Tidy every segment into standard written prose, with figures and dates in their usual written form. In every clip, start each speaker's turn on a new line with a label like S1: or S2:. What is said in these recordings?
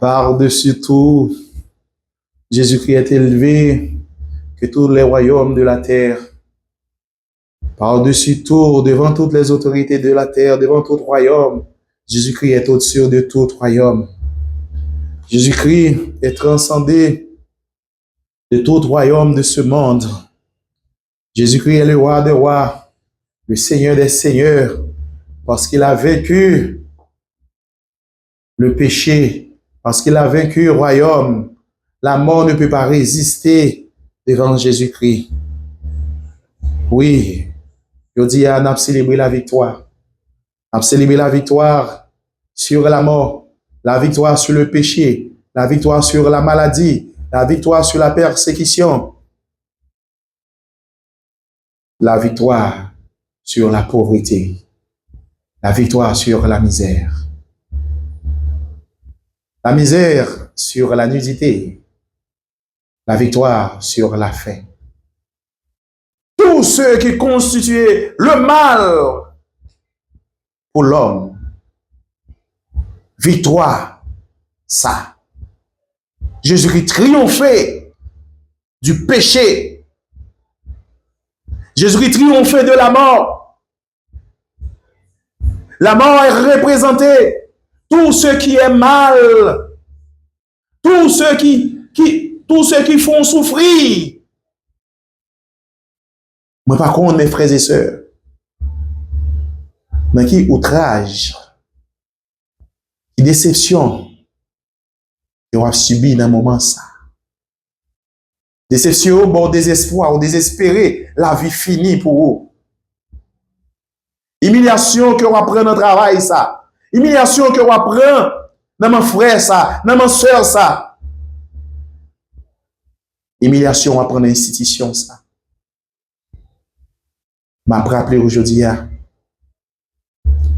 S1: Par-dessus tout, Jésus-Christ est élevé que tous les royaumes de la terre. Par-dessus tout, devant toutes les autorités de la terre, devant tout royaume, Jésus-Christ est au-dessus de tout royaume. Jésus-Christ est transcendé de tout royaume de ce monde. Jésus-Christ est le roi des rois, le Seigneur des seigneurs, parce qu'il a vaincu le péché, parce qu'il a vaincu le royaume. La mort ne peut pas résister devant Jésus-Christ. Oui, je dis à nous célébrer la victoire. Nous célébrer la victoire sur la mort, la victoire sur le péché, la victoire sur la maladie, la victoire sur la persécution, la victoire sur la pauvreté, la victoire sur la misère sur la nudité, la victoire sur la faim. Tous ceux qui constituaient le mal pour l'homme, victoire, ça. Jésus-Christ triomphait du péché. Jésus-Christ triomphait de la mort. La mort est représentée. Tout ce qui est mal, tous ceux qui font souffrir. Moi, par contre, mes frères et sœurs, mais qui outrage, qui déception, ils ont subi dans un moment ça. Déception, bon désespoir, ou désespéré, la vie finie pour eux. Humiliation que on apprend dans le travail ça. Humiliation que on apprend dans mon frère ça, dans mon soeur ça. Humiliation on apprend dans l'institution ça. M'a rappelé aujourd'hui,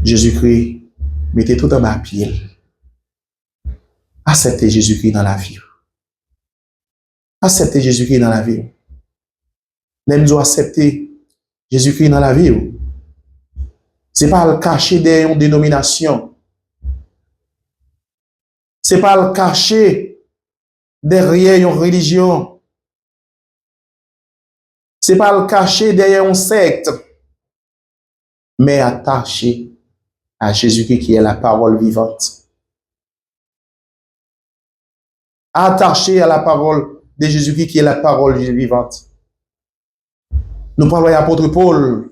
S1: Jésus-Christ mettez tout dans ma pied. Acceptez Jésus-Christ dans la vie. Acceptez Jésus-Christ dans la vie. Nous accepter Jésus-Christ dans la vie. Ce n'est pas le cacher derrière une dénomination. Ce n'est pas le cacher derrière une religion. Ce n'est pas le cacher derrière une secte. Mais attaché à Jésus-Christ qui est la parole vivante. Attaché à la parole de Jésus-Christ qui est la parole vivante. Nous parlons de l'apôtre Paul.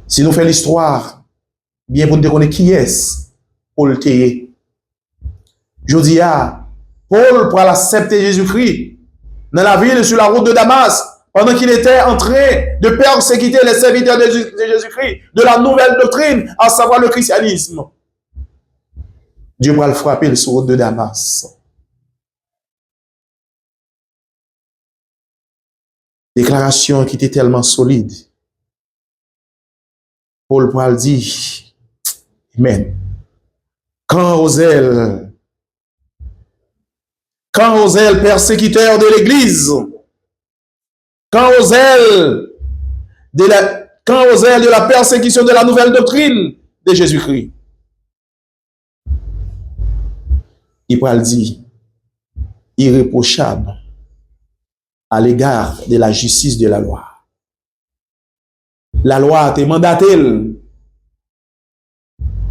S1: Si nous faisons l'histoire, bien pour nous connaître qui est Paul Théé. Je dis Paul pour accepter Jésus-Christ dans la ville sur la route de Damas, pendant qu'il était en train de persécuter les serviteurs de Jésus-Christ, de la nouvelle doctrine, à savoir le christianisme. Dieu va le frapper sur la route de Damas. Déclaration qui était tellement solide. Paul Paul dit, Amen. Quand aux ailes persécuteurs de l'Église, quand aux ailes de la persécution de la nouvelle doctrine de Jésus-Christ, il Paul dit, irréprochable à l'égard de la justice de la loi. La loi te mandate-t-elle.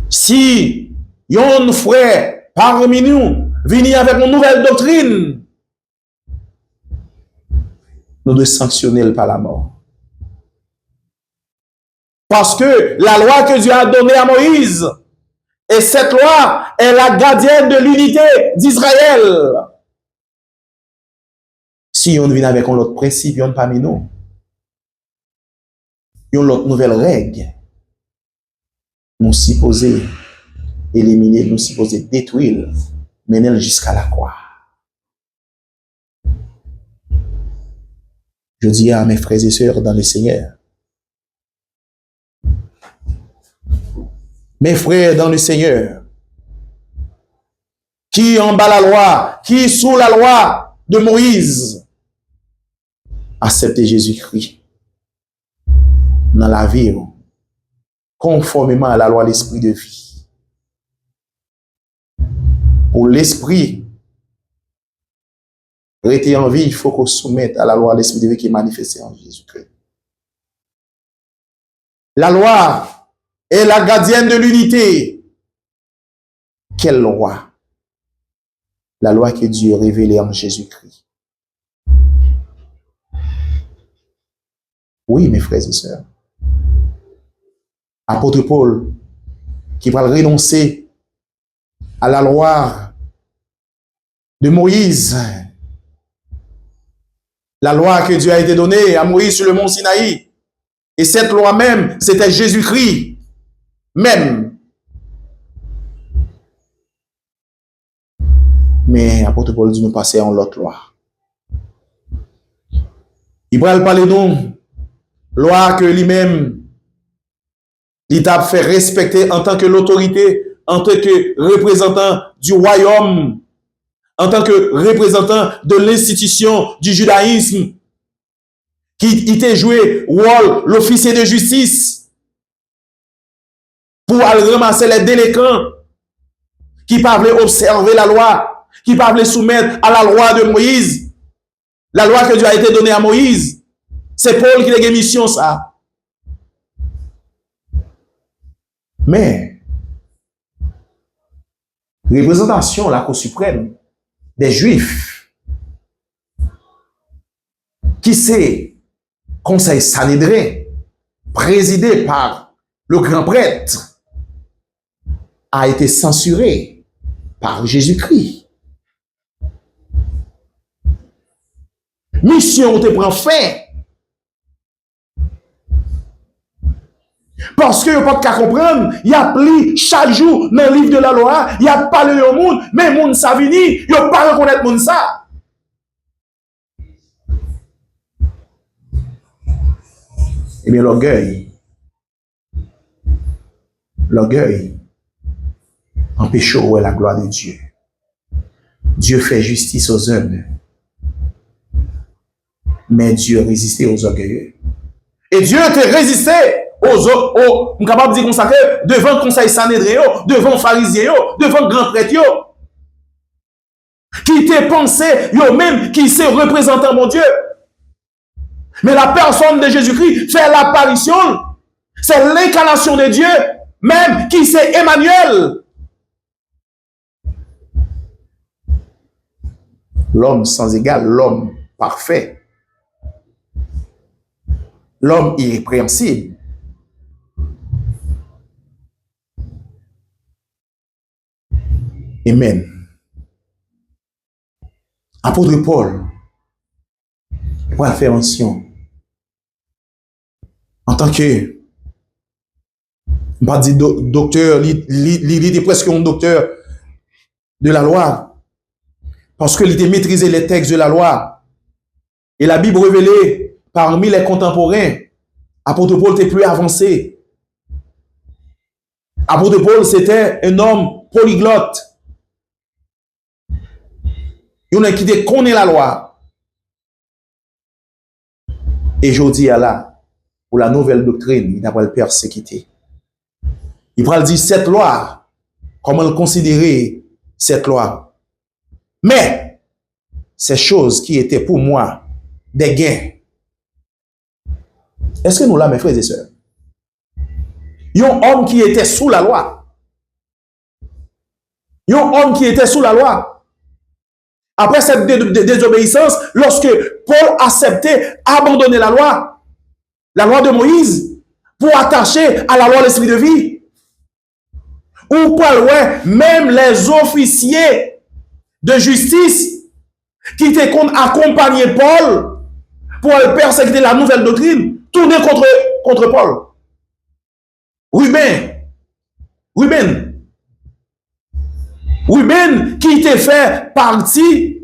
S1: Si yon frère parmi nous vient avec une nouvelle doctrine, nous devons sanctionner par la mort. Parce que la loi que Dieu a donnée à Moïse, et cette loi est la gardienne de l'unité d'Israël. Si on vient avec un autre principe, on parmi nous, une autre nouvelle règle, nous supposons éliminer, nous supposons détruire, mener jusqu'à la croix. Je dis à mes frères et sœurs dans le Seigneur, mes frères dans le Seigneur, qui en bas la loi, qui sous la loi de Moïse, acceptez Jésus-Christ dans la vie, conformément à la loi de l'esprit de vie. Pour l'esprit rester en vie, il faut qu'on soumette à la loi de l'esprit de vie qui est manifestée en Jésus-Christ. La loi est la gardienne de l'unité. Quelle loi? La loi que Dieu a révélée en Jésus-Christ. Oui, mes frères et sœurs. Apôtre Paul, qui va renoncer à la loi de Moïse, la loi que Dieu a été donnée à Moïse sur le mont Sinaï. Et cette loi même, c'était Jésus-Christ même. Mais apôtre Paul dit nous passer en l'autre loi. Il va parler nous, loi que lui-même, il t'a fait respecter en tant que l'autorité, en tant que représentant du royaume, en tant que représentant de l'institution du judaïsme, qui t'a joué rôle l'officier de justice pour aller ramasser les délinquants qui parlaient observer la loi, qui parlaient soumettre à la loi de Moïse, la loi que Dieu a été donnée à Moïse. C'est Paul qui a une mission ça. Mais représentation la Cour suprême des Juifs qui c'est Conseil Sanhédrin présidé par le grand prêtre a été censuré par Jésus-Christ. Mission te prend fin. Parce que vous n'avez pas comprendre, il y a pris chaque jour dans le livre de la loi, il y a parlé au monde, mais le monde ça vini, il n'y a pas reconnaître le monde ça. Eh bien, l'orgueil empêche la gloire de Dieu. Dieu fait justice aux hommes, mais Dieu résistait aux orgueilleux. Et Dieu te résistait on est capable de dire comme ça que devant le conseil Sanhédrin, devant les pharisiens, devant le grand prêtre, qui te pensé, même qui s'est représentant mon Dieu. Mais la personne de Jésus-Christ fait l'apparition. C'est l'incarnation de Dieu, même qui c'est Emmanuel. L'homme sans égal, l'homme parfait, l'homme irrépréhensible. Amen. Apôtre Paul, pour faire mention, en tant que, on va dire docteur, il était presque un docteur de la loi, parce qu'il était maîtrisé les textes de la loi. Et la Bible révélée parmi les contemporains, apôtre Paul était plus avancé. Apôtre Paul, c'était un homme polyglotte. Il y en a qui connaît la loi. Et je dis à là, pour la nouvelle doctrine, il n'a pas le persécuté. Il va dire cette loi, comment le considérer cette loi. Mais, ces choses qui étaient pour moi des gains. Est-ce que nous là, mes frères et sœurs? Il y a un homme qui était sous la loi. Il y a un homme qui était sous la loi. Après cette désobéissance, lorsque Paul acceptait abandonner la loi de Moïse, pour attacher à la loi de l'esprit de vie, ou Paul, ouais, même les officiers de justice qui étaient accompagné Paul pour persécuter la nouvelle doctrine, tourner contre Paul. Ruben qui était fait partie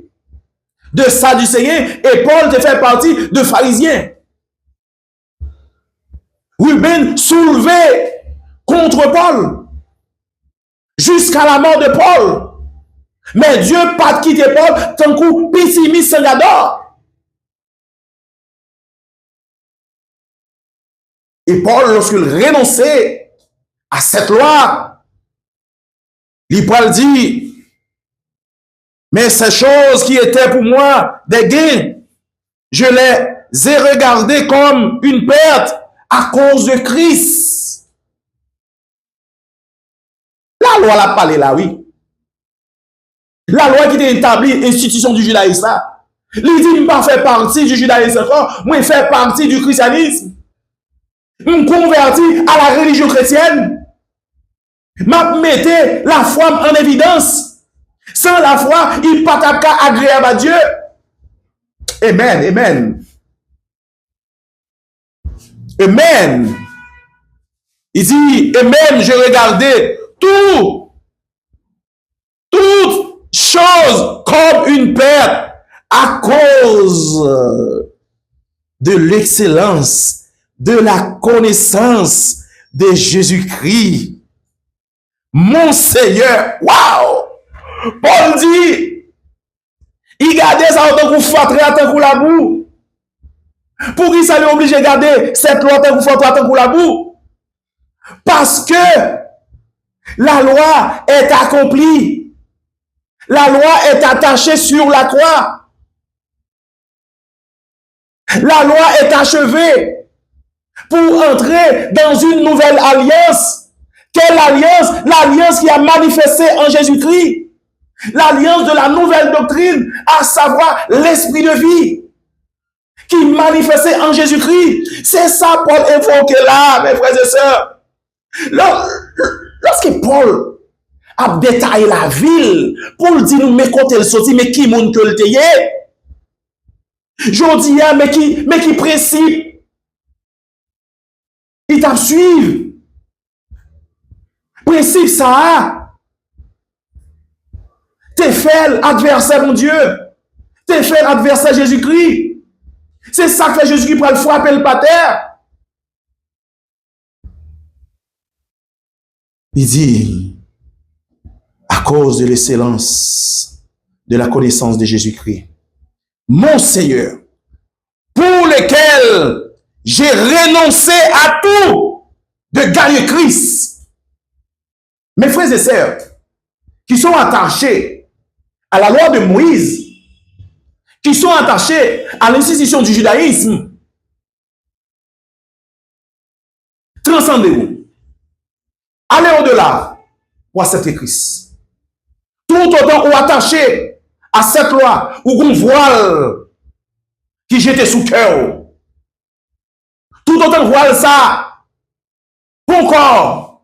S1: de Sadducéens et Paul était fait partie de pharisiens. Ruben soulevé contre Paul jusqu'à la mort de Paul. Mais Dieu pas quitté Paul tant coup Pitimis Sangador. Et Paul, lorsqu'il renonçait à cette loi, il peut dire, Mais ces choses qui étaient pour moi des gains, je les ai regardées comme une perte à cause de Christ. La loi l'a parlé là, oui. La loi qui était établie, institution du judaïsme là. Il dit, je ne pas faire partie du judaïsme encore, moi, je fais partie du christianisme. Je me convertis à la religion chrétienne. Je mettais la foi en évidence. Sans la foi, il n'est pas agréable à Dieu. Amen, amen. Amen. Il dit, et même je regardais toute chose comme une perte à cause de l'excellence, de la connaissance de Jésus-Christ, mon Seigneur. Waouh! Paul dit, il gardait ça en tant que fâtré, en tant que la boue. Pour qui ça lui oblige de garder cette loi en tant que fâtré, en tant que la boue? Parce que la loi est accomplie. La loi est attachée sur la croix. La loi est achevée pour entrer dans une nouvelle alliance. Quelle alliance? L'alliance qui a manifesté en Jésus-Christ. L'alliance de la nouvelle doctrine, à savoir l'esprit de vie, qui manifestait en Jésus-Christ. C'est ça Paul évoque là, mes frères et sœurs. Lorsque Paul a détaillé la ville, Paul dit nous, mais quand elle sortit, mais qui monde que le teye? Je dis, mais qui principe? Il t'a suivi. Principe ça. T'es fait adversaire mon Dieu. T'es fait adversaire Jésus-Christ. C'est ça que Jésus-Christ pour le frapper le pater. Il dit, à cause de l'excellence de la connaissance de Jésus-Christ, mon Seigneur, pour lequel j'ai renoncé à tout de gagner Christ. Mes frères et sœurs, qui sont attachés à la loi de Moïse, qui sont attachés à l'institution du judaïsme, transcendez-vous. Allez au-delà pour accepter Christ. Tout autant ou attaché à cette loi ou qu'on voile qui jette sous cœur. Tout autant voile ça, pour encore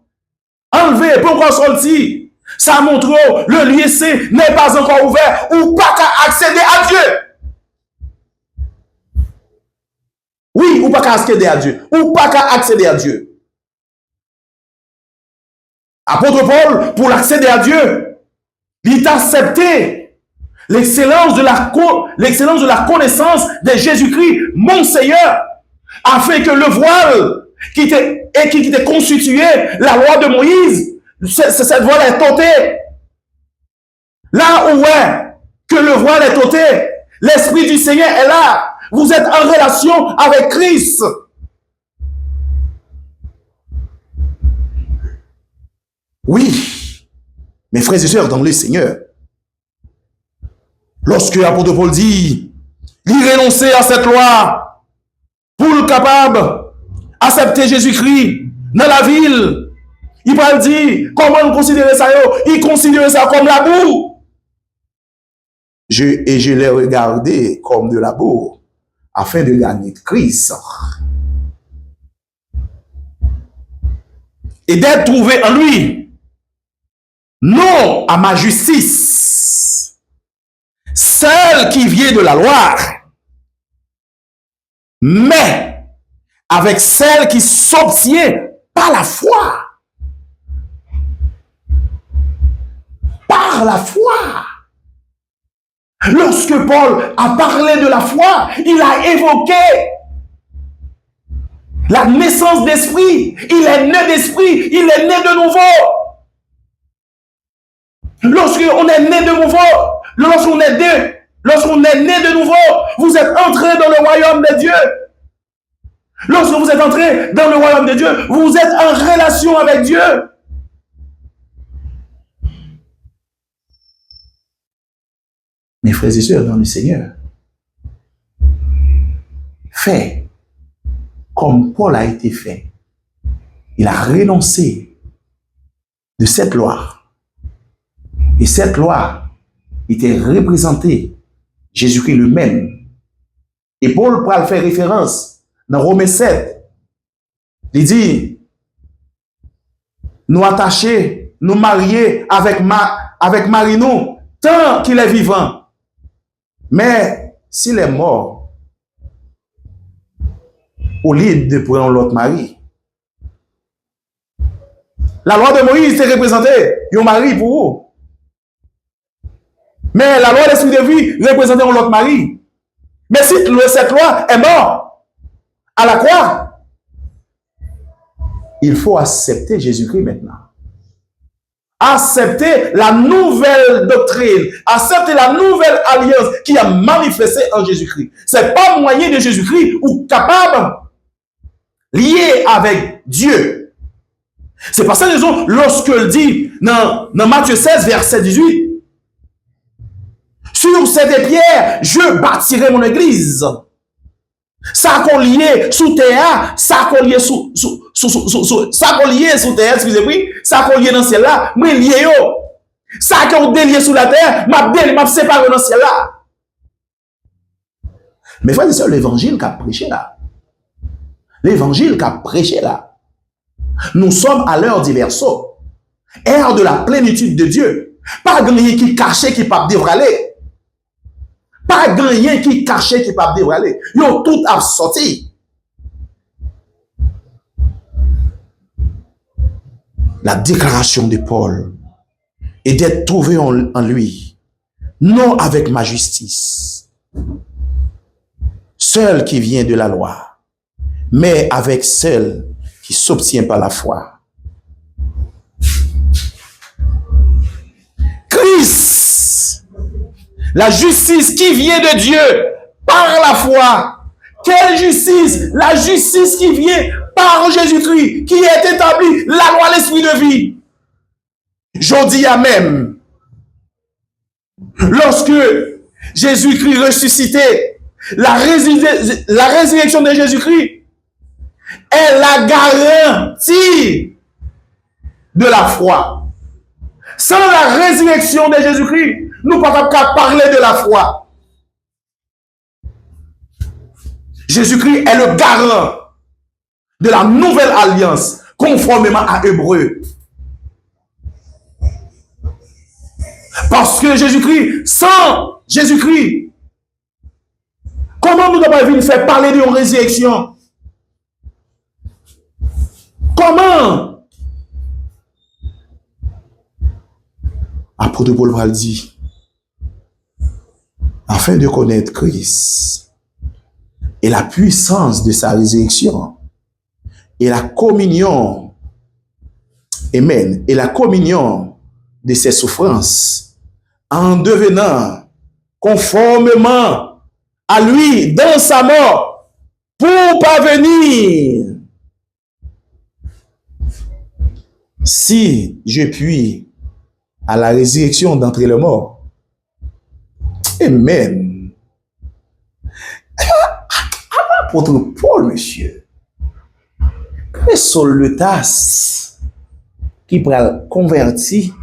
S1: enlever, pour encore sortir. Ça montre le lieu saint n'est pas encore ouvert ou pas qu'à accéder à Dieu. Oui, ou pas qu'à accéder à Dieu. Ou pas qu'à accéder à Dieu. Apôtre Paul, pour accéder à Dieu, il a accepté l'excellence de la connaissance de Jésus-Christ, mon Seigneur, afin que le voile qui était constitué, la loi de Moïse, cette voile est ôtée. Là où est que le voile est ôté, l'Esprit du Seigneur est là. Vous êtes en relation avec Christ. Oui, mes frères et sœurs dans le Seigneur, lorsque l'apôtre Paul dit, il renonçait à cette loi pour le capable accepter Jésus-Christ dans la ville, il va dire, comment on considère ça? Il considère ça comme la boue. Et je l'ai regardé comme de la boue, afin de gagner Christ. Et d'être trouvé en lui, non à ma justice, celle qui vient de la loi, mais avec celle qui s'obtient par la foi. Par la foi. Lorsque Paul a parlé de la foi, il a évoqué la naissance d'esprit. Il est né d'esprit, il est né de nouveau. Lorsqu'on est né de nouveau, lorsqu'on est né de nouveau, vous êtes entré dans le royaume de Dieu. Lorsque vous êtes entré dans le royaume de Dieu, vous êtes en relation avec Dieu. Mes frères et sœurs dans le Seigneur, fait comme Paul a été fait. Il a renoncé de cette loi. Et cette loi était représentée Jésus-Christ lui-même. Et Paul pourra faire référence dans Romains 7. Il dit, nous attacher, nous marier avec Marie nous, tant qu'il est vivant. Mais s'il est mort, au lieu de prendre l'autre mari, la loi de Moïse est représentée, un mari pour vous. Mais la loi de l'esprit de vie représentait l'autre mari. Mais si cette loi est morte à la croix, il faut accepter Jésus-Christ maintenant. Accepter la nouvelle doctrine, accepter la nouvelle alliance qui a manifesté en Jésus-Christ. Ce n'est pas moyen de Jésus-Christ ou capable, lié avec Dieu. C'est pour cette raison, lorsque il dit dans Matthieu 16, verset 18, sur cette pierre, je bâtirai mon église. Ça qu'on lié sous terre, ça qu'on lié ça qu'on lié sous terre, excusez-moi, ça qu'on lié dans ciel là, moi lié yo. Ça qu'on délié sous la terre, m'a séparé dans ciel là. Mais frère, c'est l'évangile qu'a prêché là. L'évangile qu'a prêché là. Nous sommes à l'heure du verseau, ère de la plénitude de Dieu. Pas rien qui caché qui pas dévoilé. Pas rien qui caché qui pas dévoilé. Yo tout a sorti. La déclaration de Paul est d'être trouvé en lui, non avec ma justice, seule qui vient de la loi, mais avec celle qui s'obtient par la foi. Christ, la justice qui vient de Dieu par la foi. Quelle justice? La justice qui vient par Jésus-Christ, qui est établie, la loi, l'esprit de vie. Je dis à même, lorsque Jésus-Christ ressuscité, la résurrection de Jésus-Christ est la garantie de la foi. Sans la résurrection de Jésus-Christ, nous ne pouvons pas parler de la foi. Jésus-Christ est le garant de la nouvelle alliance, conformément à Hébreu. Parce que Jésus-Christ, sans Jésus-Christ, comment nous devons venir faire parler de résurrection? Comment? Apôtre Paul va dire, afin de connaître Christ et la puissance de sa résurrection et la communion, amen, et la communion de ses souffrances, en devenant conformément à lui dans sa mort, pour parvenir, si je puis, à la résurrection d'entre les morts. Amen. Apôtre Paul, monsieur, quel est le tasse qui pourra convertir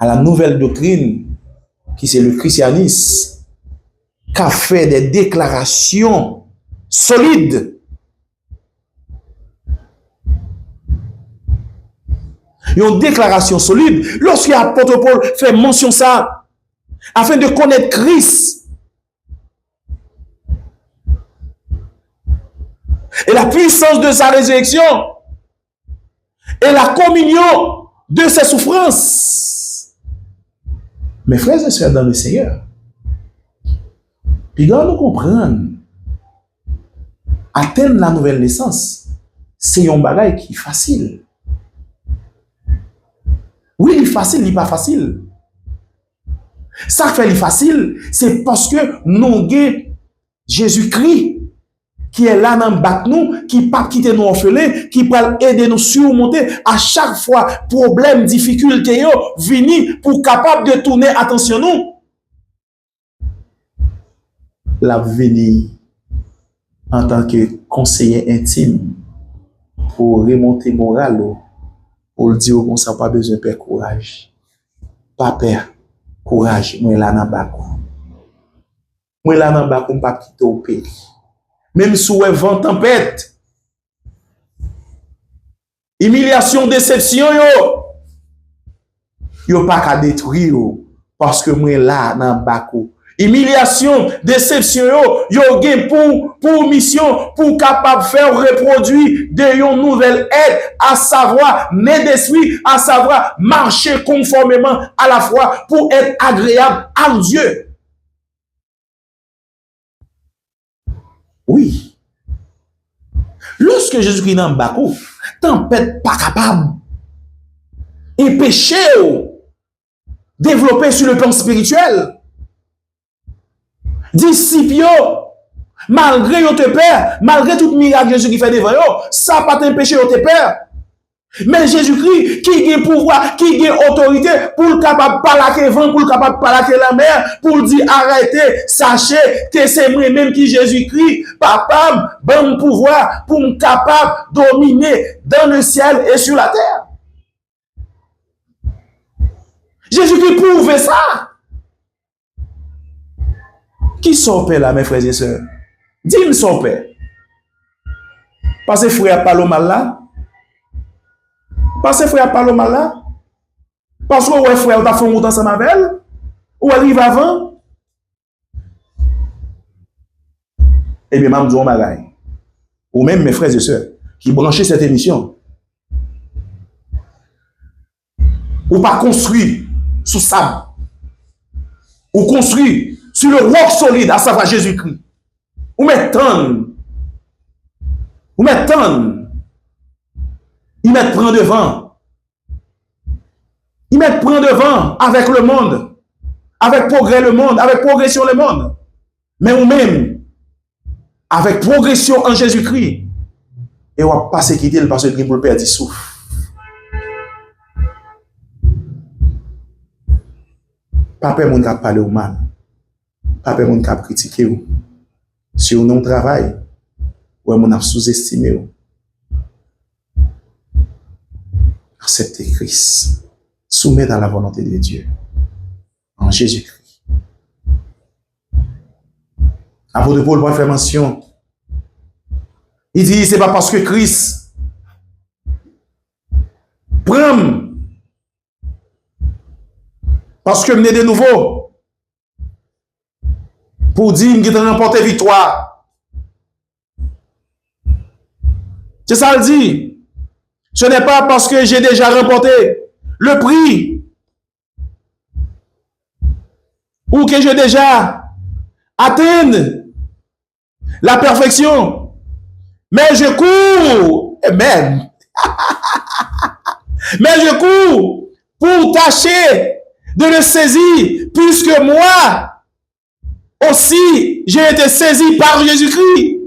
S1: à la nouvelle doctrine qui c'est le christianisme, qui a fait des déclarations solides. Une déclaration solide. Lorsque l'apôtre Paul fait mention ça, afin de connaître Christ et la puissance de sa résurrection et la communion de ses souffrances. Mes frères et sœurs dans le Seigneur, puis quand nous comprenons, atteindre la nouvelle naissance, c'est un bagage qui est facile. Oui, il est facile, il n'est pas facile. Ça fait le facile, c'est parce que nous avons Jésus-Christ qui est là dans le bac nous, qui ne pas quitter nous orphelins, qui peut aider nous surmonter à chaque fois problème, difficulté, venir pour capable de tourner attention nous. la venu en tant que conseiller intime pour remonter moral, pour le dire qu'on n'a pas besoin de perdre courage. Pas perdre courage, moi là dans bas. Moi là dans bas, on pas quitter au pays. Même sous un vent tempête, humiliation, déception, yo pas qu'à détruire parce que moi là dans bas. Humiliation, déception, yo gen pour mission, pour capable faire reproduire de yon nouvelle aide, à savoir, né d'esprit, à savoir, marcher conformément à la foi pour être agréable à Dieu. Oui. Lorsque Jésus-Christ dans Bakou, tempête pas capable et péché développer sur le plan spirituel. Disciples, malgré yo te père, malgré tout miracle Jésus qui fait devant yo, ça pas t'empêcher yo te père. Mais Jésus-Christ qui a pouvoir, qui a autorité pour le capable palaquer vent, pour le capable palaquer la mer, pour dire arrêtez, sachez que c'est moi-même qui Jésus-Christ, papa, bon pouvoir pour me capable dominer dans le ciel et sur la terre. Jésus-Christ prouve ça. Qui son père là, mes frères et sœurs? Dis-moi son père. Parce que frère parle mal là. Parce que frère parle mal là. Parce que ouais, frère, on t'a fait monter ensemble avec elle. Ou arrive avant. Eh bien, je dis bagaille. Ou même mes frères et sœurs qui branchaient cette émission. Ou pas construit sous sable. Ou construit sur le roc solide, à savoir Jésus-Christ. Ou mettons. Ou mettons. Ils mettent prendre devant. Ils mettent prendre devant avec le monde. Avec progrès le monde. Avec progression le monde. Mais ou même, avec progression en Jésus-Christ. Et on va pas se quitter parce que pour le perdre souffle. Pas peur mon cap parler au mal. Pas peur mon cap critiquer ou. Si on non travail, ou mon a sous-estimé ou. Acceptez Christ. Soumettre à la volonté de Dieu. En Jésus-Christ. Apôtre Paul va faire mention. Il dit, c'est pas parce que Christ prend parce que me de nouveau pour dire qu'il a remporté victoire. C'est ça le dit. Ce n'est pas parce que j'ai déjà remporté le prix ou que j'ai déjà atteint la perfection. Mais je cours, amen. Mais je cours pour tâcher de le saisir, puisque moi aussi j'ai été saisi par Jésus-Christ.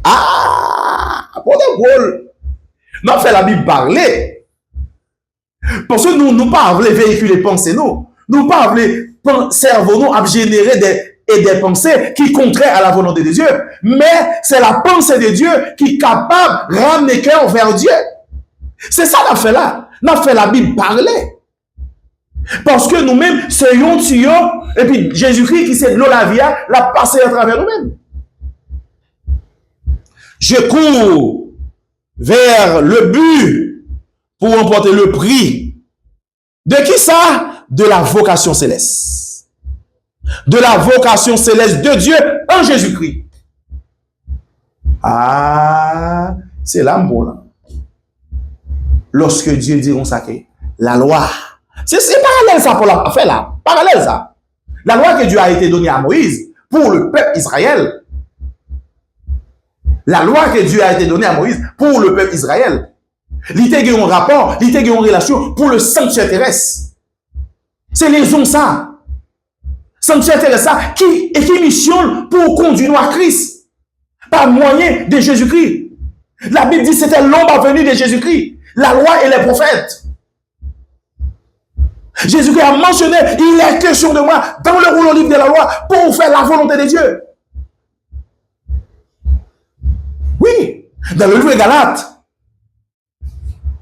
S1: Ah, Paul, nous fait la Bible parler. Parce que nous pas voulons véhiculer pensées, nous pas voulons cerveau nous à générer des pensées qui contraires à la volonté de Dieu. Mais c'est la pensée de Dieu qui est capable de ramener cœur vers Dieu. C'est ça qu'on fait là. On fait la Bible parler. Parce que nous-mêmes, c'est un tuyau, et puis Jésus-Christ qui c'est de l'eau la vie, l'a passé à travers nous-mêmes. Je cours vers le but pour remporter le prix. De qui ça? De la vocation céleste. De la vocation céleste de Dieu en Jésus-Christ. Ah, c'est l'amour là. Lorsque Dieu dit on ça, la loi, c'est parallèle ça pour la fait là, parallèle ça. La loi que Dieu a été donnée à Moïse pour le peuple Israël. La loi que Dieu a été donnée à Moïse pour le peuple Israël. Il y a un rapport, il y a une relation pour le sanctuaire terrestre. C'est les hommes ça. Sanctuaire terrestre ça qui missionne pour conduire à Christ par moyen de Jésus-Christ. La Bible dit que c'était l'homme à venir de Jésus-Christ. La loi et les prophètes. Jésus-Christ a mentionné, il est question de moi dans le rouleau livre de la loi pour faire la volonté de Dieu. Oui, dans le livre de Galates,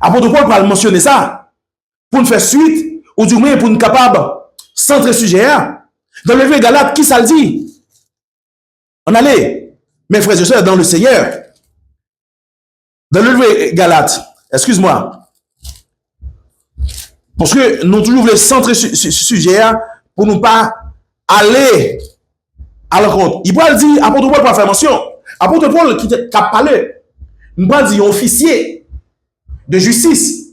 S1: apôtre Paul va mentionner ça pour nous faire suite, ou du moins pour nous capables centrer sujet. Dans le livre de Galates, qui ça le dit? On allait, mes frères et sœurs, dans le Seigneur. Dans le livre de Galates, excuse-moi, parce que nous toujours voulons centrer sujet pour ne pas aller à l'encontre. Il peut dire, apôtre Paul pour faire mention. Apôtre Paul qui a parlé, il peut dire officier de justice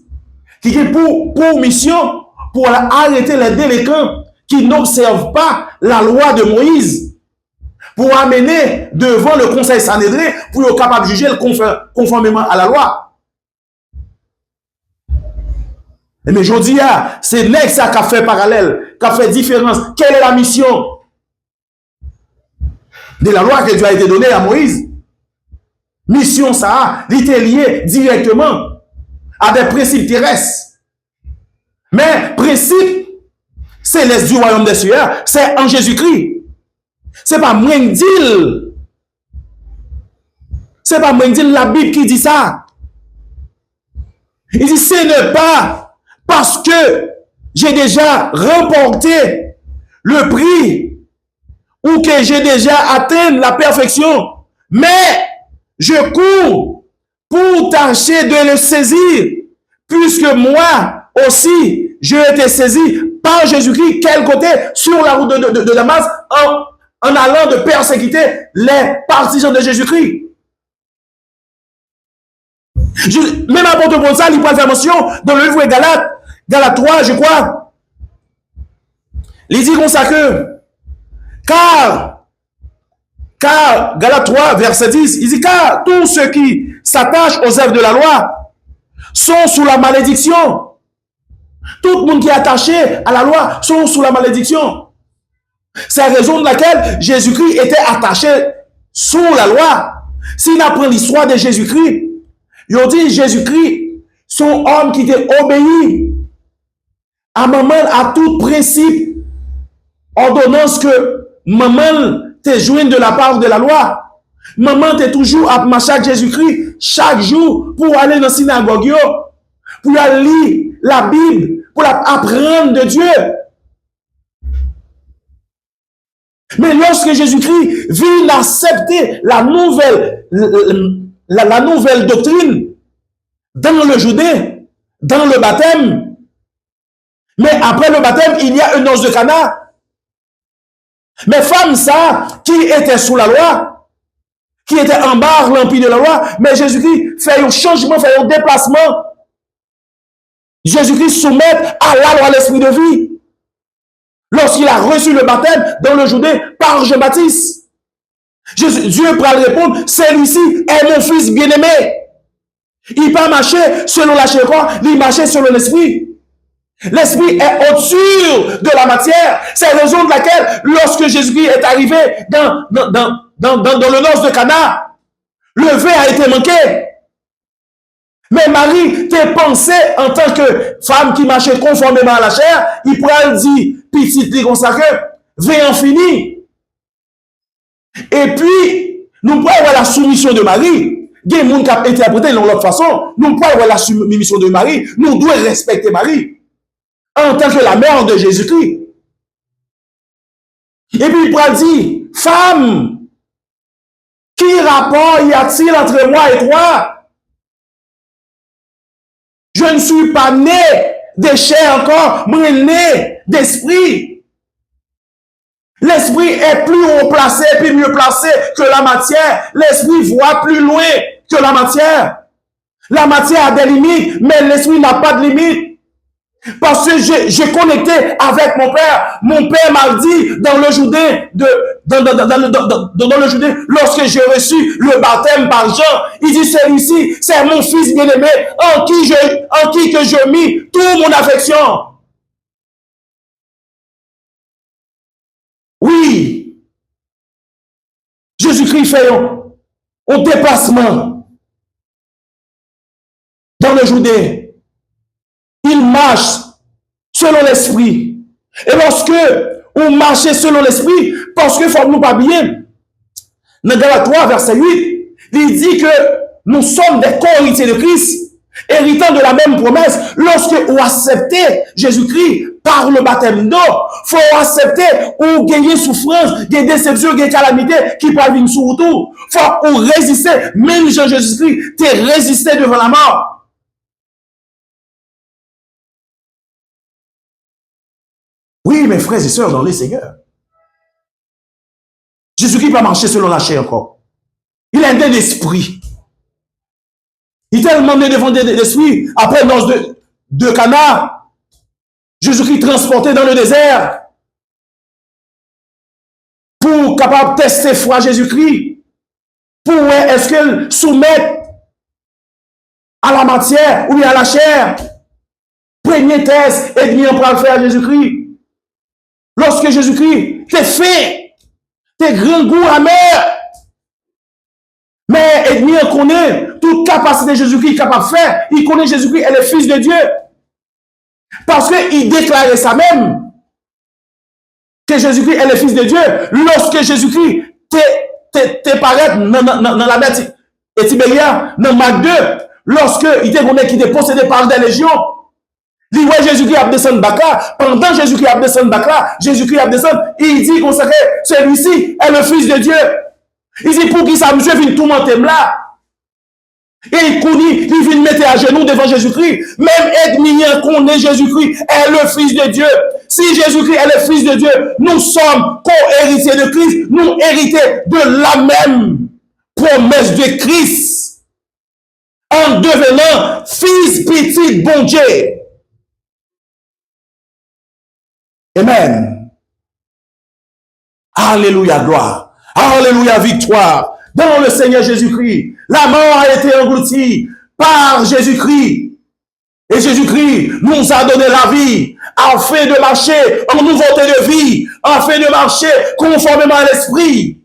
S1: qui a pour mission pour arrêter les délinquants qui n'observent pas la loi de Moïse, pour amener devant le conseil Sanhédrin pour être capable de juger conformément à la loi. Mais je dis, c'est n'est ça qui a fait parallèle, qui a fait différence. Quelle est la mission de la loi qui a été donnée à Moïse? Mission ça, il était lié directement à des principes terrestres. Mais principe céleste du royaume des cieux, c'est en Jésus-Christ. C'est pas Mwendil. C'est pas Mwendil la Bible qui dit ça. Il dit, ce n'est pas parce que j'ai déjà remporté le prix ou que j'ai déjà atteint la perfection, mais je cours pour tâcher de le saisir, puisque moi aussi, j'ai été saisi par Jésus-Christ, quel côté? Sur la route de Damas, en allant de persécuter les partisans de Jésus-Christ. Même apôtre Paul, ça, il peut faire mention dans le livre de Galates 3, je crois. Il dit comme ça que, car Galates 3, verset 10, il dit, car tous ceux qui s'attachent aux œuvres de la loi sont sous la malédiction. Tout le monde qui est attaché à la loi sont sous la malédiction. C'est la raison de laquelle Jésus-Christ était attaché sous la loi. S'il apprend l'histoire de Jésus-Christ, il dit Jésus-Christ, son homme qui était obéi à maman, à tout principe, ordonnance que maman te joigne de la part de la loi. Maman t'es toujours à marcher avec Jésus-Christ chaque jour pour aller dans la synagogue, pour aller lire la Bible, pour apprendre de Dieu. Mais lorsque Jésus-Christ vient accepter la nouvelle doctrine dans le Judée, dans le baptême, mais après le baptême, il y a une noce de Cana. Mais femme ça, qui était sous la loi, qui était en bas l'empire de la loi, mais Jésus-Christ fait un changement, fait un déplacement. Jésus-Christ soumet à la loi l'esprit de vie. Lorsqu'il a reçu le baptême dans le Judée par Jean-Baptiste. Dieu pourra le répondre, celui-ci est mon fils bien-aimé. Il pas marcher selon la chair, il marchait selon l'esprit. L'esprit est au-dessus de la matière. C'est la raison de laquelle, lorsque Jésus-Christ est arrivé dans le noce de Cana, le vin a été manqué. Mais Marie, tes pensées en tant que femme qui marchait conformément à la chair, il pourrait dire, petite consacrée, vin en fini. Et puis, nous pouvons avoir la soumission de Marie. Il y a des gens qui ont interprété de l'autre façon. Nous pouvons avoir la soumission de Marie. Nous devons respecter Marie en tant que la mère de Jésus-Christ. Et puis il pourra dire, femme, qui rapport y a-t-il entre moi et toi? Je ne suis pas né de chair encore, mais né d'esprit. L'esprit est plus haut placé, puis mieux placé que la matière. L'esprit voit plus loin que la matière. La matière a des limites, mais l'esprit n'a pas de limites. Parce que j'ai connecté avec mon père. Mon père m'a dit dans le Judée, dans le Judée, lorsque j'ai reçu le baptême par Jean, il dit celui-ci, c'est mon fils bien-aimé, en qui que je mis toute mon affection. Oui, Jésus-Christ fait un déplacement dans le Judée. Il marche ce selon l'esprit. Et lorsque on marche selon l'esprit, parce que faut nous pas bien, dans Galates 3, verset 8, il dit que nous sommes des co-héritiers de Christ, héritant de la même promesse. Lorsque vous acceptez Jésus-Christ par le baptême d'eau, faut accepter ou gagner souffrance, des déceptions, des calamités qui peuvent venir sur tout. Faut ou résister, même Jean-Jésus-Christ, t'es résisté devant la mort. Oui, mes frères et sœurs dans les Seigneurs. Jésus-Christ va marcher selon la chair encore. Il a un d'esprit. Il est tellement né devant l'esprit. Après l'ange de Cana, Jésus-Christ transporté dans le désert pour capable de tester foi Jésus-Christ. Pour est-ce qu'elle soumet à la matière ou bien à la chair. Premier test, et demi on peut le faire à Jésus-Christ. Lorsque Jésus-Christ t'es fait, t'es grand goût amer. Mais ennemi connaît toute capacité de Jésus-Christ capable de faire. Il connaît Jésus-Christ est le Fils de Dieu. Parce qu'il déclarait ça même. Que Jésus-Christ est le Fils de Dieu. Lorsque Jésus-Christ te paraît dans la mer et Tibéria, dans Marc 2, lorsque il était possédé par des légions, il dit, ouais, Jésus-Christ a descendu Bakla. Pendant Jésus-Christ a descendu Bakla, Jésus-Christ a descendu, il dit qu'on sait que celui-ci est le Fils de Dieu. Il dit, pour qui ça, monsieur, vient tout monter là. Et il vient mettre à genoux devant Jésus-Christ. Même ennemi qu'on est Jésus-Christ est le Fils de Dieu. Si Jésus-Christ est le Fils de Dieu, nous sommes co-héritiers de Christ. Nous héritons de la même promesse de Christ. En devenant fils petit bon Dieu. Amen. Alléluia, gloire. Alléluia, victoire. Dans le Seigneur Jésus-Christ, la mort a été engloutie par Jésus-Christ. Et Jésus-Christ nous a donné la vie afin de marcher en nouveauté de vie, afin de marcher conformément à l'esprit,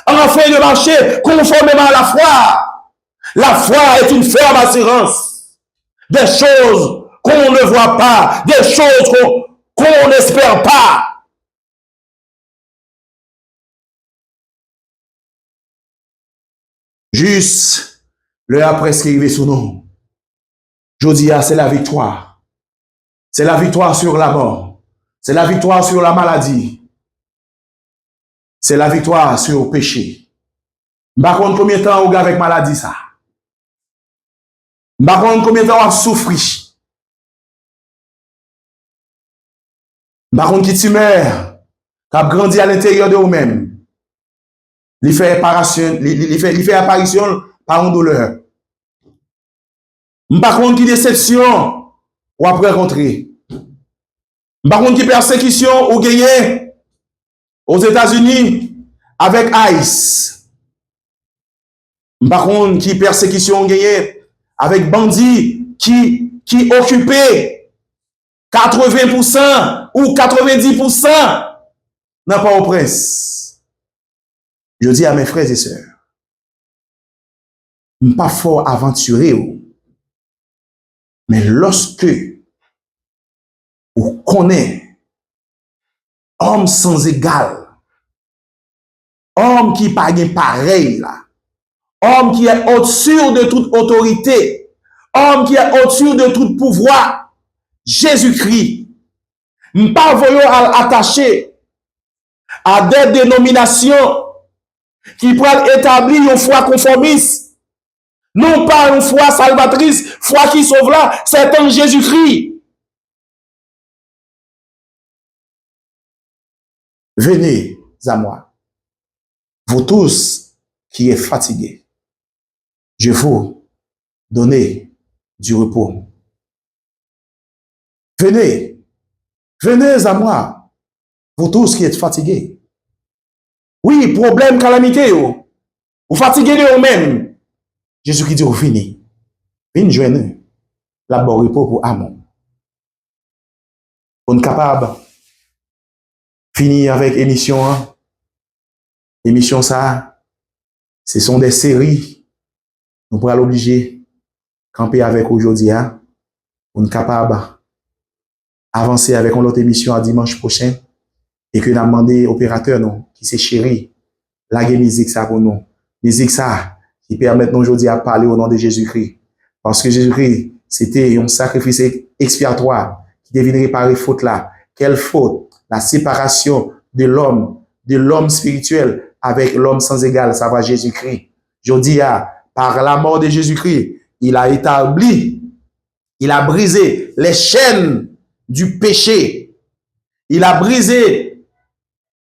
S1: afin de marcher conformément à la foi. La foi est une ferme assurance des choses qu'on ne voit pas, des choses qu'on n'espère pas. Juste l'heure presque arrivé sous nous. Je dis, c'est la victoire. C'est la victoire sur la mort. C'est la victoire sur la maladie. C'est la victoire sur le péché. Par contre, combien de temps on a avec maladie ça? Par contre, combien de temps on a souffert? Par contre, qui tu meurs, qui a grandi à l'intérieur de vous-même. Il fait apparition par une douleur. Par contre, qui déception ou après rencontrer. Par contre, qui persécution ou gagner aux États-Unis avec ICE. Par contre, qui persécution ou gagner avec bandits qui occupaient 80% ou 90% dans Port-au-Prince. Je dis à mes frères et sœurs, pas fort aventuré, mais lorsque vous connaissez homme sans égal, homme qui pas pareil là, homme qui est au-dessus de toute autorité, homme qui est au-dessus de tout pouvoir, Jésus-Christ, pas voyons attacher à des dénominations qui pourraient établir une foi conformiste, non pas une foi salvatrice, foi qui sauve là, c'est en Jésus-Christ. Venez à moi, vous tous qui êtes fatigués, je vous donner du repos. Venez, venez à moi, vous tous qui êtes fatigués. Oui, problème, calamité, vous fatiguez de vous-même. Jésus-Christ dit, vous fini. Venez joindre la bonne repos pour Amon. On est capable finir avec émission. Émission ça, ce sont des séries. Nous pourrons l'obliger camper avec aujourd'hui. On est capable avancer avec une autre émission à dimanche prochain et que nous avons demandé opérateur, non, qui c'est chéri, la musique ça pour nous. Musique ça, qui permet nous aujourd'hui à parler au nom de Jésus-Christ. Parce que Jésus-Christ, c'était un sacrifice expiatoire qui devait réparer faute là. Quelle faute? La séparation de l'homme spirituel avec l'homme sans égal, ça va Jésus-Christ. Je dis, par la mort de Jésus-Christ, il a établi, il a brisé les chaînes du péché. Il a brisé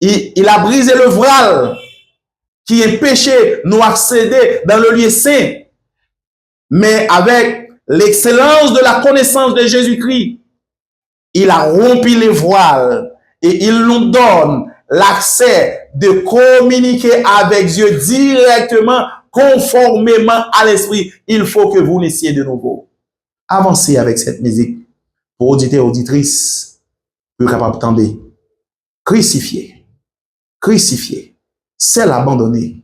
S1: le voile qui est péché, nous accéder dans le lieu saint. Mais avec l'excellence de la connaissance de Jésus-Christ, il a rompu les voiles et il nous donne l'accès de communiquer avec Dieu directement, conformément à l'esprit. Il faut que vous naissiez de nouveau. Avancez avec cette musique pour auditeurs et auditrices, plus capable d'entendre. Crucifié, crucifié, c'est l'abandonné.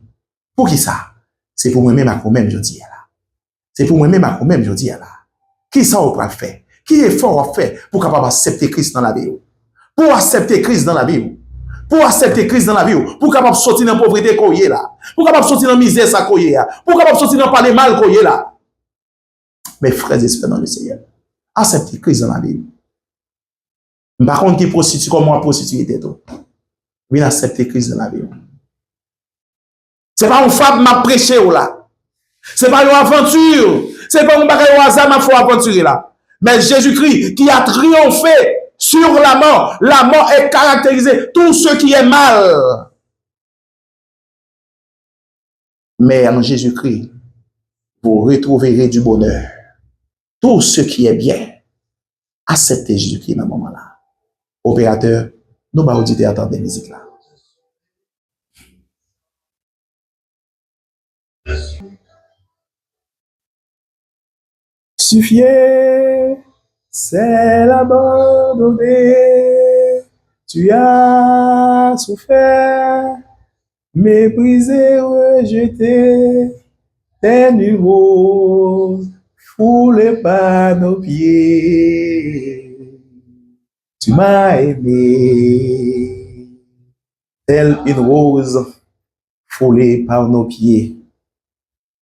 S1: Pour qui ça? C'est pour moi-même à moi-même, je dis là. C'est pour moi-même à moi-même, je dis là. Qui ça on peut faire? Qui est fort à faire pour capable accepter Christ dans la vie? Pour accepter Christ dans la vie? Pour accepter Christ dans la vie? Pour capable sortir dans la pauvreté qu'on y est là? Pour capable sortir dans la misère ça qu'on y est là? Pour capable sortir dans parler mal qu'on y est là? Mes frères et sœurs dans le Seigneur, acceptez Christ dans la vie. Par contre, qui prostitue comme moi prostituée tout. Oui, accepter Christ dans la vie. C'est pas une fable m'a prêché là. C'est pas une aventure. C'est pas un bagage au hasard m'a faut aventurer là. Mais Jésus-Christ qui a triomphé sur la mort. La mort est caractérisée tout ce qui est mal. Mais en Jésus-Christ, vous retrouverez du bonheur. Tout ce qui est bien. Acceptez Jésus-Christ dans ce moment-là. Opérateur, nous allons auditer attendre des musiques là. Suffié, c'est l'abandonné. Tu as souffert, méprisé, rejeté. Tes nues roses foulées par nos pieds. Tu m'as aimé, telle une rose foulée par nos pieds.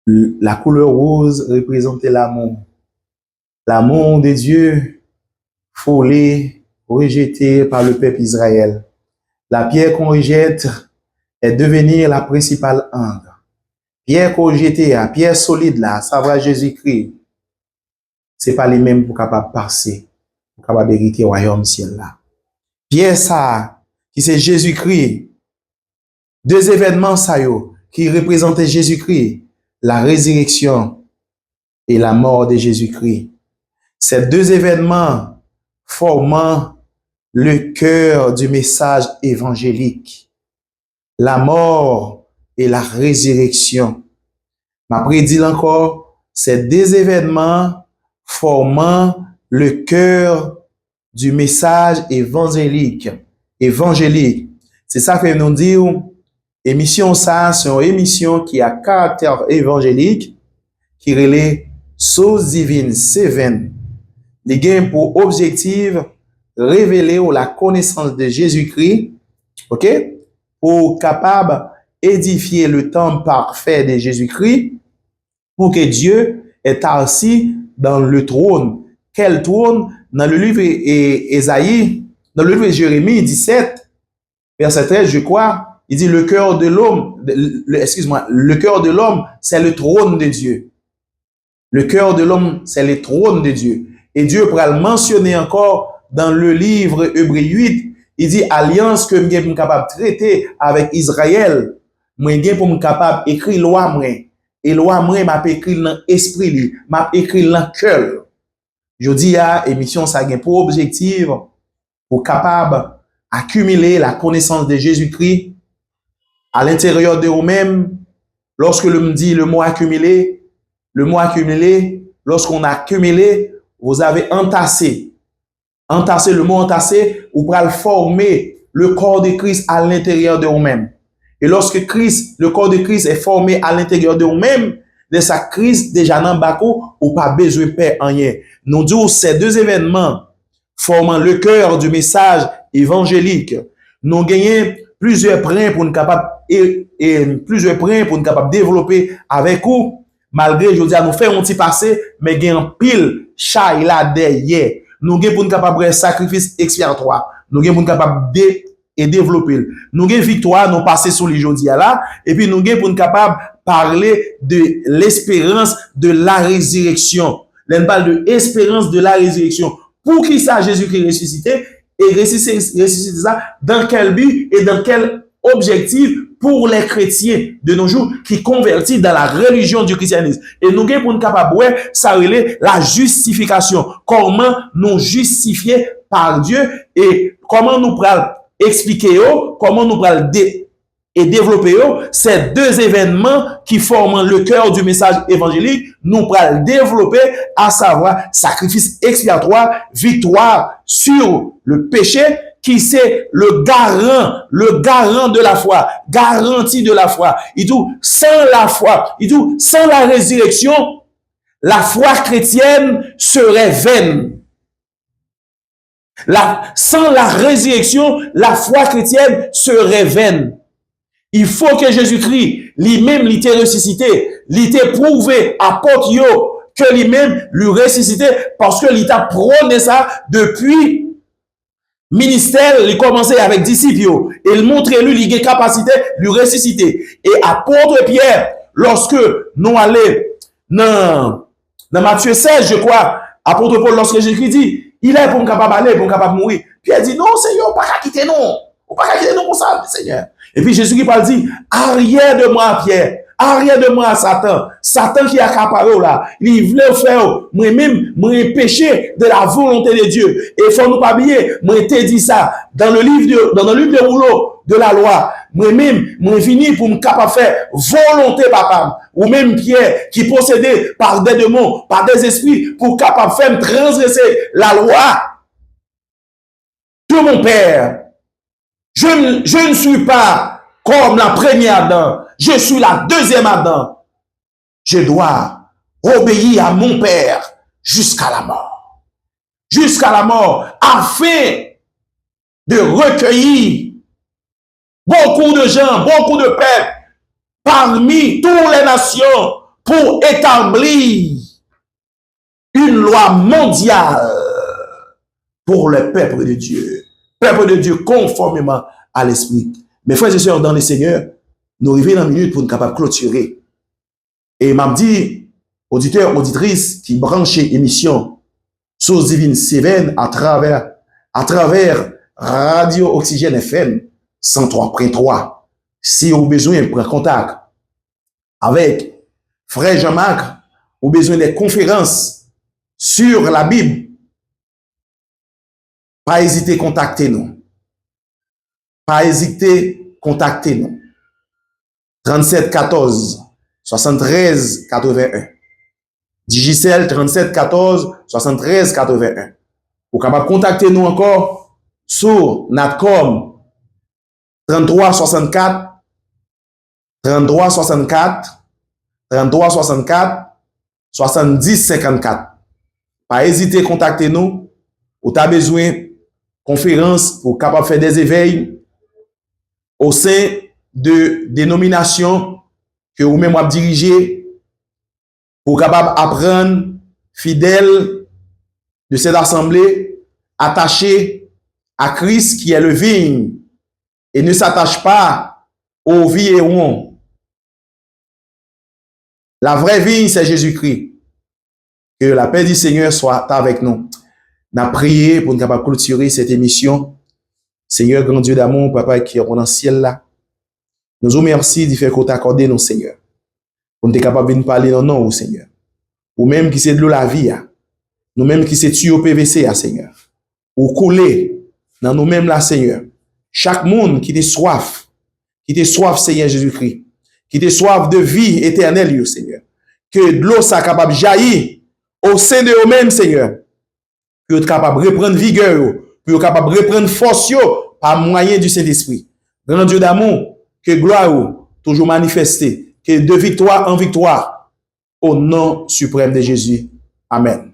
S1: La couleur rose représentait l'amour. L'amour de Dieu foulé, rejeté par le peuple Israël. La pierre qu'on rejette est devenir la principale angle. Pierre qu'on rejette, pierre solide là, ça va Jésus-Christ. C'est pas les mêmes pour capable passer, pour capable hériter au royaume ciel là. Pierre ça, qui c'est Jésus-Christ. Deux événements ça yo, qui représentaient Jésus-Christ, la résurrection et la mort de Jésus-Christ. Ces deux événements formant le cœur du message évangélique. La mort et la résurrection. Ma prédit encore, ces deux événements formant le cœur du message évangélique. Évangélique. C'est ça que nous disons, émission ça, c'est une émission qui a caractère évangélique, qui relève Source Divine 7. Les gains pour objectif révéler la connaissance de Jésus-Christ, ok, pour capable édifier le temps parfait de Jésus-Christ, pour que Dieu est assis dans le trône. Quel trône? Dans le livre Ésaïe, dans le livre de Jérémie 17, verset 13, je crois, il dit le cœur de l'homme, le cœur de l'homme, c'est le trône de Dieu. Le cœur de l'homme, c'est le trône de Dieu. Et Dieu pourra le mentionner encore dans le livre Hébreux 8. Il dit alliance que je suis capable de traiter avec Israël. Moi, je suis capable d'écrire loi. Et loi, je suis écrit dans l'esprit, je suis écrit dans le cœur. Je dis à émission, ça a pour objectif pour capable accumuler la connaissance de Jésus-Christ à l'intérieur de vous-même. Lorsque l'on dit le mot accumuler, lorsqu'on a accumulé, vous avez entassé. Entasser, le mot entasser, ou pour former le corps de Christ à l'intérieur de vous-même. Et lorsque Christ, le corps de Christ est formé à l'intérieur de vous-même, de sa Christ déjà dans Bako, ou pas besoin de paix en rien. Nous disons ces deux événements formant le cœur du message évangélique. Nous gagnons plusieurs points pour nous capables plusieurs points pour nous capables développer avec vous. Malgré, je veux dire, nous faisons un petit passé, mais il y a un pile chat là derrière. Nous gagnons pour nous capables de sacrifice expiatoire. Nous gagnons pour nous capables de développer. Nous gagnons victoire, nous passer sur les jours là, et puis nous gagnons pour nous capables parler de l'espérance de la résurrection. L'on parle de l'espérance de la résurrection. Pour qui ça Jésus-Christ ressuscité? Et ressuscité ça dans quel but et dans quel objectif pour les chrétiens de nos jours qui convertissent dans la religion du christianisme. Et nous avons pour nous capables, ça relève la justification. Comment nous justifier par Dieu et comment nous prenons expliquer, comment nous prenons et développer ces deux événements qui forment le cœur du message évangélique, nous pourrons développer, à savoir sacrifice expiatoire, victoire sur le péché, qui c'est le garant de la foi, garantie de la foi. Et tout, sans la foi, et tout, sans la résurrection, la foi chrétienne serait vaine. Sans la résurrection, la foi chrétienne serait vaine. Il faut que Jésus-Christ, lui-même, il était ressuscité, il était prouvé à porte que lui-même lui ressuscité parce que il t'a prôné ça depuis ministère, il commençait avec disciples et il montrait lui les capacités lui ressusciter. Et apôtre Pierre, lorsque nous allons dans Matthieu 16, je crois, apôtre Paul, lorsque Jésus-Christ dit, il est pour capable aller, pour capable mourir. Pierre dit, non, Seigneur, pas qu'à quitter non. Pas qu'à quitter non pour ça, Seigneur. Et puis Jésus qui parle dit, arrière de moi, Pierre, arrière de moi, Satan. Satan qui a accaparé là. Il voulait faire, moi-même, moi péché de la volonté de Dieu. Et il faut nous pas oublier, moi t'ai dit ça, dans le livre de rouleau de la loi. Moi-même, moi fini pour me capable faire volonté, papa. Ou même Pierre, qui possédait par des démons, par des esprits, pour capable faire transgresser la loi de mon Père. Je ne suis pas comme la première Adam. Je suis la deuxième Adam. Je dois obéir à mon Père jusqu'à la mort. Jusqu'à la mort, afin de recueillir beaucoup de gens, beaucoup de peuples parmi toutes les nations pour établir une loi mondiale pour le peuple de Dieu. Peuple de Dieu conformément à l'esprit. Mes frères et sœurs dans le Seigneur, nous arrivons dans une minute pour nous capables de clôturer. Et m'a dit, auditeurs, auditrices qui branchent émission Source Divine Seven à travers Radio Oxygène FM 103.3. Si vous avez besoin de prendre contact avec Frère Jean-Marc, ou besoin des conférences sur la Bible, pas hésiter à contacter nous. Pas hésiter à contacter nous. 37 14 73 81. Digicel 37 14 73 81. Vous pouvez contacter nous encore sur Natcom 33 64 33 64 33 64 70 54. Pas hésiter à contacter nous. Ou tu as besoin conférence pour capable faire des éveils au sein de dénominations que vous-même vous dirigez pour capable apprendre fidèle de cette assemblée attaché à Christ qui est le vigne et ne s'attache pas aux vignerons. La vraie vigne, c'est Jésus-Christ. Que la paix du Seigneur soit avec nous. N'a prié pour nous capable clôturer cette émission. Seigneur, grand Dieu d'amour, Papa qui est dans le ciel là. Nous vous remercions du fait qu'on t'a accordé nos Seigneur. Pour nous capable de parler dans nom, Seigneur. Ou même qui c'est de l'eau la vie, nous même qui c'est tuyau PVC, Seigneur. Ou couler dans nous-mêmes là, Seigneur. Chaque monde qui te soif, Seigneur Jésus-Christ, qui te soif de vie éternelle, Seigneur. Que de l'eau soit capable de jaillir au sein de eux-mêmes, Seigneur. Pour être capable de reprendre vigueur, pour être capable de reprendre force par moyen du Saint-Esprit. Grand Dieu d'amour, que gloire toujours manifestée, que de victoire en victoire, au nom suprême de Jésus. Amen.